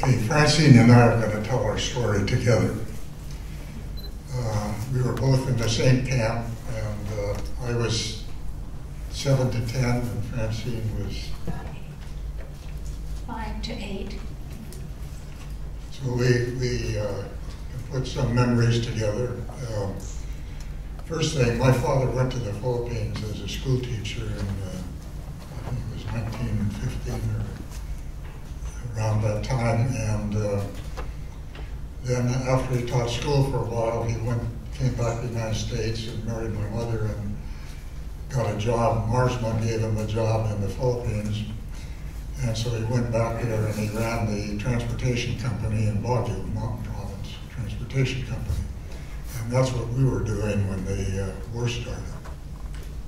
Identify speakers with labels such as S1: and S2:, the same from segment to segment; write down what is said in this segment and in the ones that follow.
S1: Okay, Francine and I are going to tell our story together. We were both in the same camp, and I was 7 to 10, and Francine was
S2: 5 to 8.
S1: So we put some memories together. First thing, my father went to the Philippines as a school teacher in, I think it was 1915 or around that time, and then after he taught school for a while, he came back to the United States and married my mother and got a job. Marsman gave him a job in the Philippines, and so he went back there and he ran the transportation company in Baguio, Mountain Province Transportation Company. And that's what we were doing when the war started.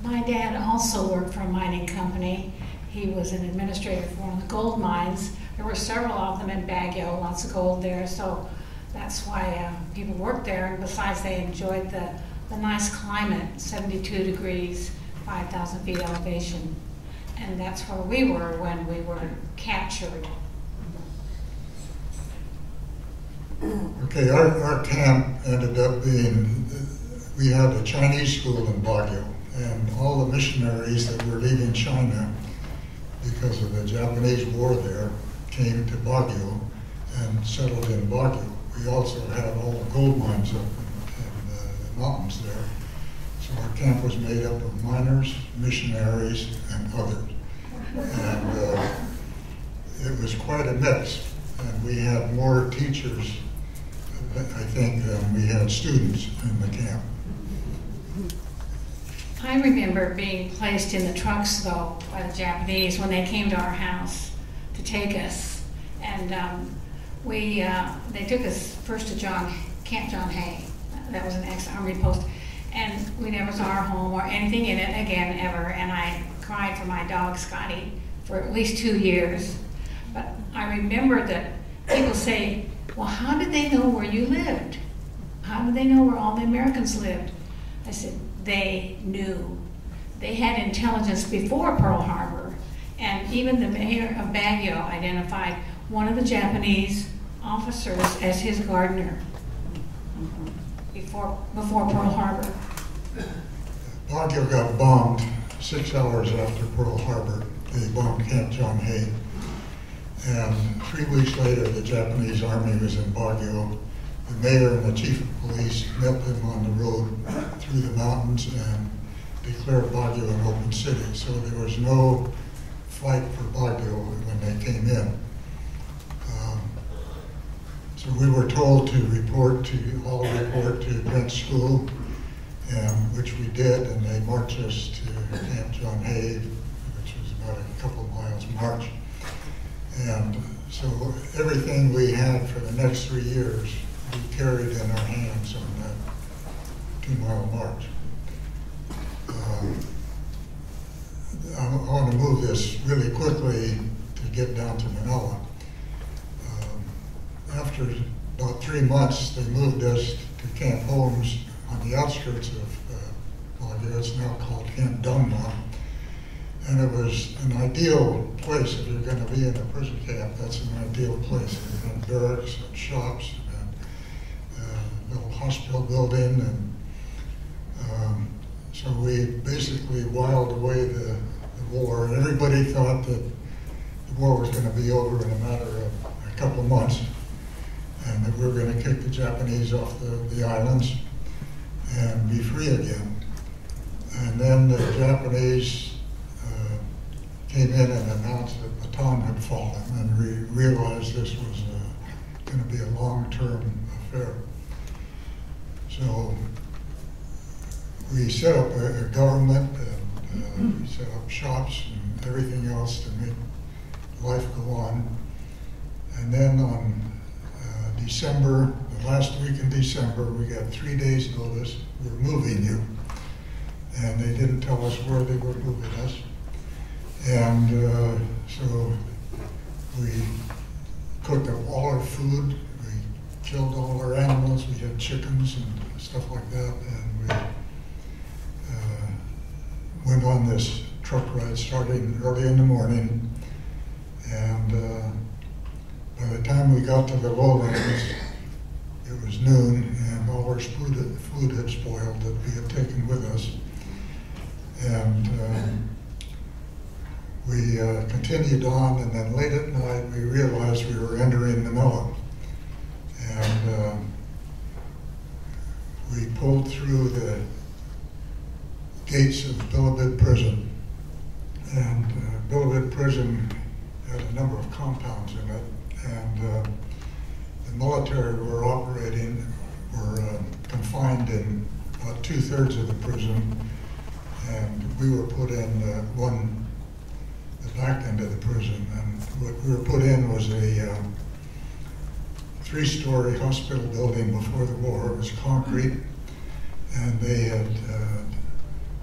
S2: My dad also worked for a mining company. He was an administrator for one of the gold mines. There were several of them in Baguio, lots of gold there, so that's why people worked there. And besides, they enjoyed the nice climate, 72 degrees, 5,000 feet elevation. And that's where we were when we were captured.
S1: Okay, our camp ended up being, we had a Chinese school in Baguio, and all the missionaries that were leaving China because of the Japanese war there came to Baguio and settled in Baguio. We also had all the gold mines up in the mountains there. So our camp was made up of miners, missionaries, and others. And it was quite a mix. And we had more teachers, I think, than we had students in the camp.
S2: I remember being placed in the trucks, though, by the Japanese when they came to our house to take us. And they took us first to Camp John Hay. That was an ex-Army post. And we never saw our home or anything in it again, ever. And I cried for my dog, Scotty, for at least 2 years. But I remember that people say, well, how did they know where you lived? How did they know where all the Americans lived? I said, they knew. They had intelligence before Pearl Harbor. And even the mayor of Baguio identified one of the Japanese officers as his gardener before Pearl Harbor.
S1: Baguio got bombed 6 hours after Pearl Harbor. They bombed Camp John Hay. And 3 weeks later, the Japanese army was in Baguio. The mayor and the chief of police met them on the road through the mountains and declared Baguio an open city. So there was no fight for Baguio when they came in. So we were told to report to Brent School, which we did, and they marched us to Camp John Hay, which was about a couple miles march. And so everything we had for the next 3 years, we carried in our hands on that 2-mile march. I want to move this really quickly to get down to Manila. After about 3 months, they moved us to Camp Holmes on the outskirts of Baguio. It's now called Camp Dongma. And it was an ideal place if you're going to be in a prison camp. That's an ideal place. We had barracks and shops and a little hospital building. And so we basically whiled away the war. And everybody thought that the war was going to be over in a matter of a couple months, and that we were going to kick the Japanese off the islands and be free again. And then the Japanese came in and announced that Bataan had fallen, and we realized this was going to be a long-term affair. So we set up a government, and we set up shops and everything else to make life go on. And then on December, the last week in December, we got 3 days notice, we're moving you. And they didn't tell us where they were moving us. And so we cooked up all our food, we killed all our animals, we had chickens and stuff like that, and we went on this truck ride starting early in the morning, and by the time we got to the lowlands, it was noon, and all our food had spoiled that we had taken with us. And we continued on, and then late at night we realized we were entering Manila. And we pulled through the gates of Bilibid Prison. And Bilibid Prison had a number of compounds in it, and the military were confined in about 2/3 of the prison, and we were put in the back end of the prison. And what we were put in was a 3-story hospital building before the war. It was concrete, and they had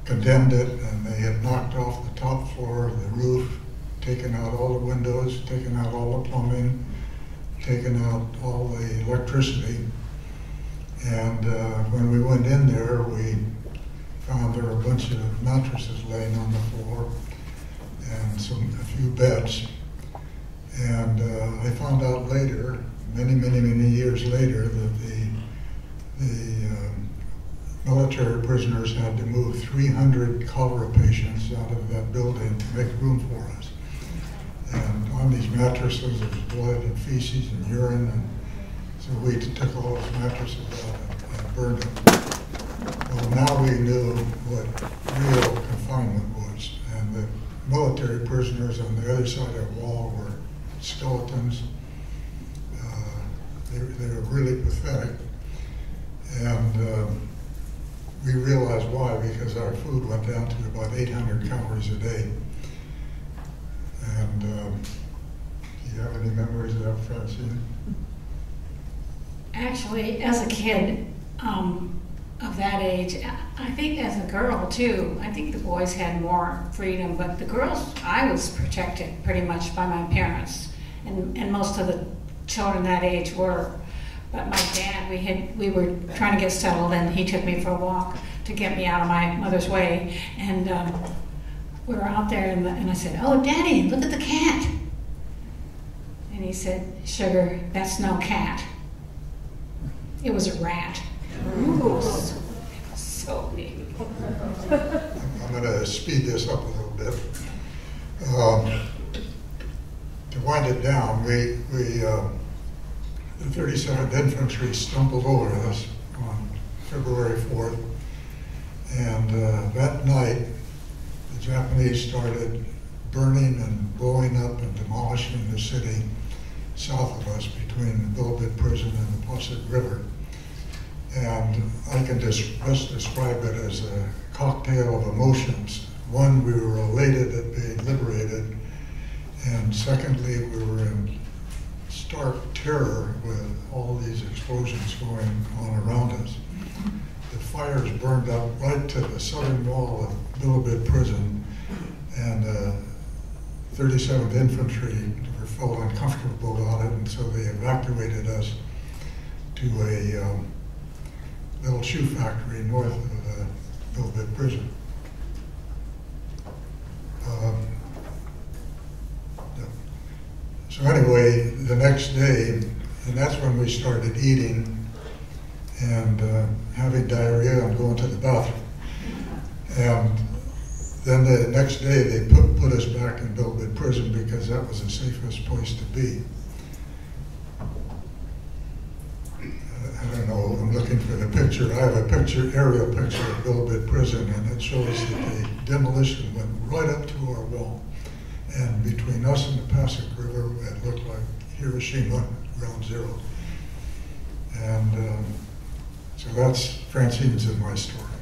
S1: condemned it, and they had knocked off the top floor, the roof, taken out all the windows, taken out all the plumbing, taken out all the electricity. And when we went in there, we found there were a bunch of mattresses laying on the floor and a few beds. And I found out later, many years later, that the military prisoners had to move 300 cholera patients out of that building to make room for us. And on these mattresses there was blood and feces and urine, and so we took all those mattresses out and burned them. Well, now we knew what real confinement was, and the military prisoners on the other side of the wall were skeletons. They were really pathetic, and we realized why, because our food went down to about 800 calories a day. And do you have any memories of that, Francine?
S2: Actually, as a kid of that age, I think as a girl too, I think the boys had more freedom, but the girls, I was protected pretty much by my parents, and most of the children that age were. But my dad, we were trying to get settled, and he took me for a walk to get me out of my mother's way. And we were out there, and I said, "Oh, Daddy, look at the cat." And he said, "Sugar, that's no cat. It was a rat." Ooh, so big.
S1: I'm going to speed this up a little bit. To wind it down, the 37th Infantry stumbled over us on February 4th, and that night the Japanese started burning and blowing up and demolishing the city south of us between the Bilibid Prison and the Pasig River. And I can just best describe it as a cocktail of emotions. One, we were elated at being liberated, and secondly, we were in stark terror with all these explosions going on around us. The fires burned up right to the southern wall of Bilibid Prison, and 37th Infantry felt uncomfortable about it, and so they evacuated us to a little shoe factory north of the Bilibid Prison. So anyway, the next day, and that's when we started eating and having diarrhea and going to the bathroom. And then the next day they put us back in Bilibid Prison because that was the safest place to be. I don't know, I'm looking for the picture. I have a aerial picture of Bilibid Prison, and it shows that the demolition went right up to our wall. And between us and the Pasig River, it looked like Hiroshima, ground zero. And so that's Francine's and my story.